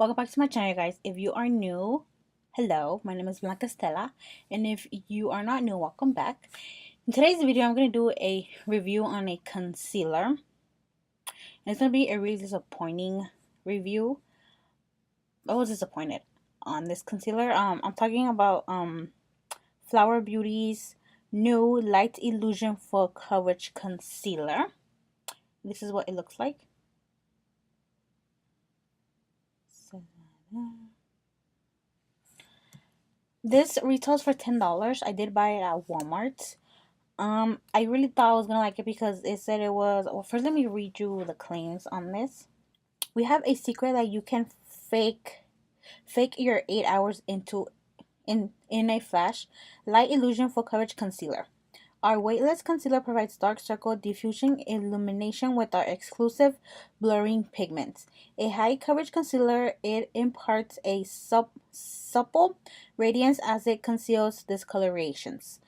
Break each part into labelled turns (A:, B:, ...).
A: Welcome back to my channel, guys. If you are new, hello, my name is Blanca Stella, and if you are not new, welcome back. In today's video, I'm going to do a review on a concealer, and it's going to be a really disappointing review. I was disappointed on this concealer. I'm talking about Flower Beauty's new Light Illusion Full Coverage Concealer. This is what it looks like. This retails for $10. I did buy it at Walmart. I really thought I was gonna like it because it said it was. Well, first let me read you the claims on this. We have a secret that you can fake your 8 hours in a flash. Light Illusion Full Coverage Concealer. Our weightless concealer provides dark circle diffusion illumination with our exclusive blurring pigments. A high coverage concealer, it imparts a supple radiance as it conceals discolorations.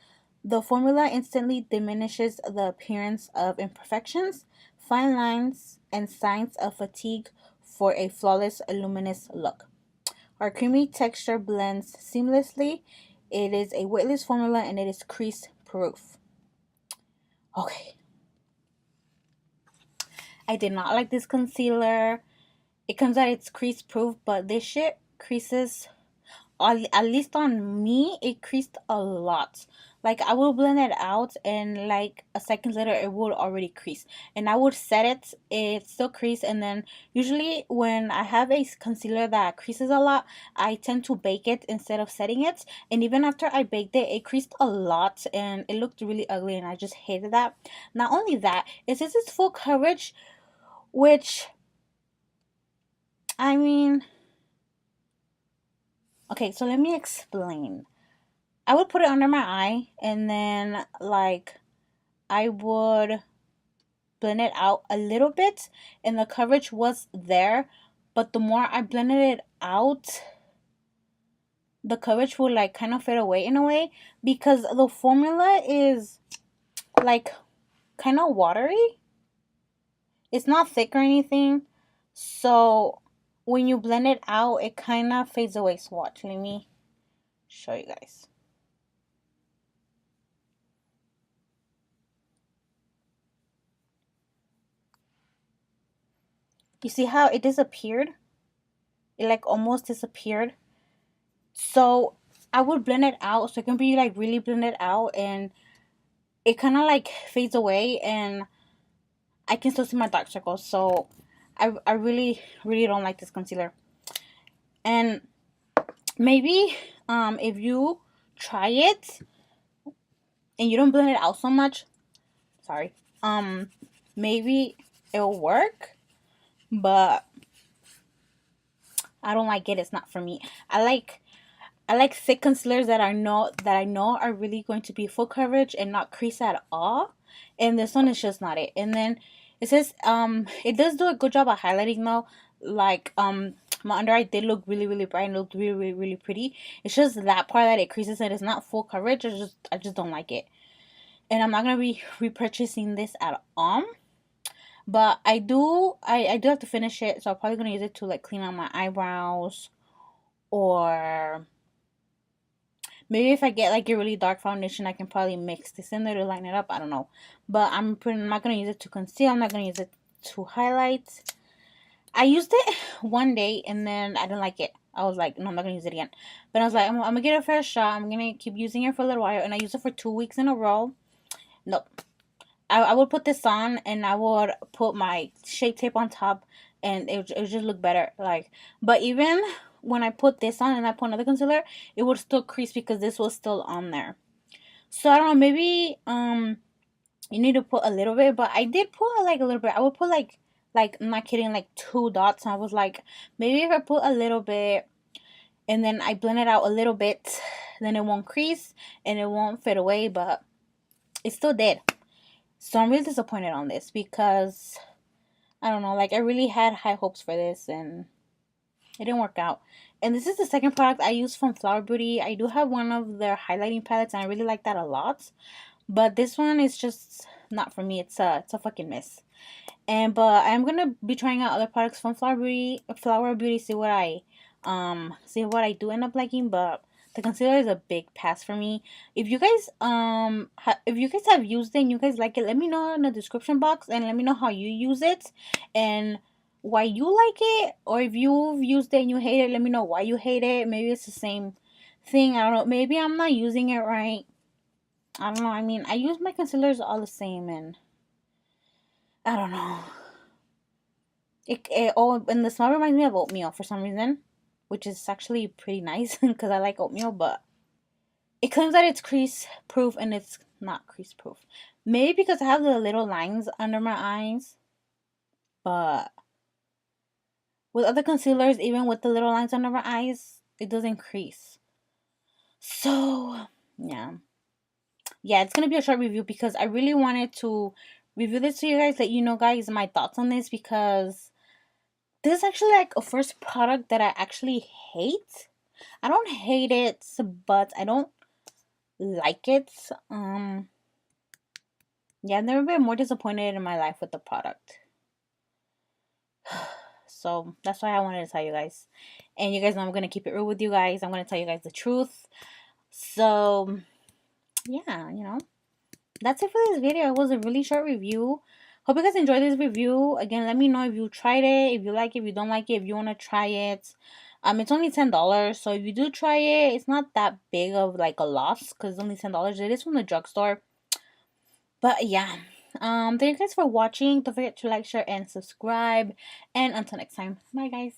A: The formula instantly diminishes the appearance of imperfections, fine lines, and signs of fatigue for a flawless, luminous look. Our creamy texture blends seamlessly. It is a weightless formula and it is crease proof. Okay. I did not like this concealer. It comes out it's crease proof, but this shit creases, at least on me, it creased a lot. Like, I will blend it out and like a second later it would already crease, and I would set it still crease. And then usually when I have a concealer that creases a lot, I tend to bake it instead of setting it, and even after I baked it, it creased a lot and it looked really ugly, and I just hated that. Not only that, it says it's full coverage, which, I mean, okay, so let me explain. I would put it under my eye, and then like I would blend it out a little bit, and the coverage was there, but the more I blended it out, the coverage would like kind of fade away in a way, because the formula is like kind of watery. It's not thick or anything, so when you blend it out, it kind of fades away. So watch, let me show you guys. You see how it disappeared? It like almost disappeared. So I would blend it out, so it can be like really blended out, and it kind of like fades away, and I can still see my dark circles. So I really don't like this concealer. And maybe if you try it and you don't blend it out so much, sorry, maybe it'll work, but I don't like it. It's not for me. I like thick concealers that I know are really going to be full coverage and not crease at all. And this one is just not it. And then it says it does do a good job of highlighting though. Like my under eye did look really bright and looked really pretty. It's just that part that it creases and it's not full coverage. I just don't like it. And I'm not gonna be repurchasing this at all. But I do have to finish it, so I'm probably gonna use it to like clean out my eyebrows, or maybe if I get like a really dark foundation, I can probably mix this in there to lighten it up. I don't know. But I'm not going to use it to conceal. I'm not going to use it to highlight. I used it one day and then I didn't like it. I was like, no, I'm not going to use it again. But I was like, I'm going to give it a fair shot. I'm going to keep using it for a little while. And I used it for 2 weeks in a row. Nope. I would put this on and I would put my Shape Tape on top, and it would just look better. Like, but even when I put this on and I put another concealer, it would still crease because this was still on there. So I don't know, maybe you need to put a little bit, but I did put like a little bit. I would put like I'm not kidding, like 2 dots. And I was like, maybe if I put a little bit and then I blend it out a little bit, then it won't crease and it won't fade away, but it still did. So I'm really disappointed on this because I don't know, like I really had high hopes for this and it didn't work out. And this is the second product I use from Flower Beauty. I do have one of their highlighting palettes and I really like that a lot. But this one is just not for me. It's a fucking miss. But I'm gonna be trying out other products from Flower Beauty, see what I do end up liking. But the concealer is a big pass for me. If you guys if you guys have used it and you guys like it, let me know in the description box and let me know how you use it and why you like it. Or if you've used it and you hate it, let me know why you hate it. Maybe it's the same thing, I don't know. Maybe I'm not using it right. I don't know. I mean, I use my concealers all the same, and I don't know. And the smell reminds me of oatmeal for some reason, which is actually pretty nice because I like oatmeal. But it claims that it's crease proof, and it's not crease proof. Maybe because I have the little lines under my eyes, but with other concealers, even with the little lines under my eyes, it doesn't crease. So yeah, it's gonna be a short review because I really wanted to review this to you guys, let you know, guys, my thoughts on this, because this is actually like a first product that I actually hate. I don't hate it, but I don't like it. Yeah, I've never been more disappointed in my life with the product. So that's why I wanted to tell you guys. And you guys know I'm gonna keep it real with you guys. I'm gonna tell you guys the truth. So yeah, that's it for this video. It was a really short review. Hope you guys enjoyed this review. Again, let me know if you tried it, if you like it, if you don't like it, if you want to try it. It's only $10, so if you do try it, it's not that big of like a loss because it's only $10. It is from the drugstore. But yeah, thank you guys for watching. Don't forget to like, share, and subscribe. And until next time, bye guys.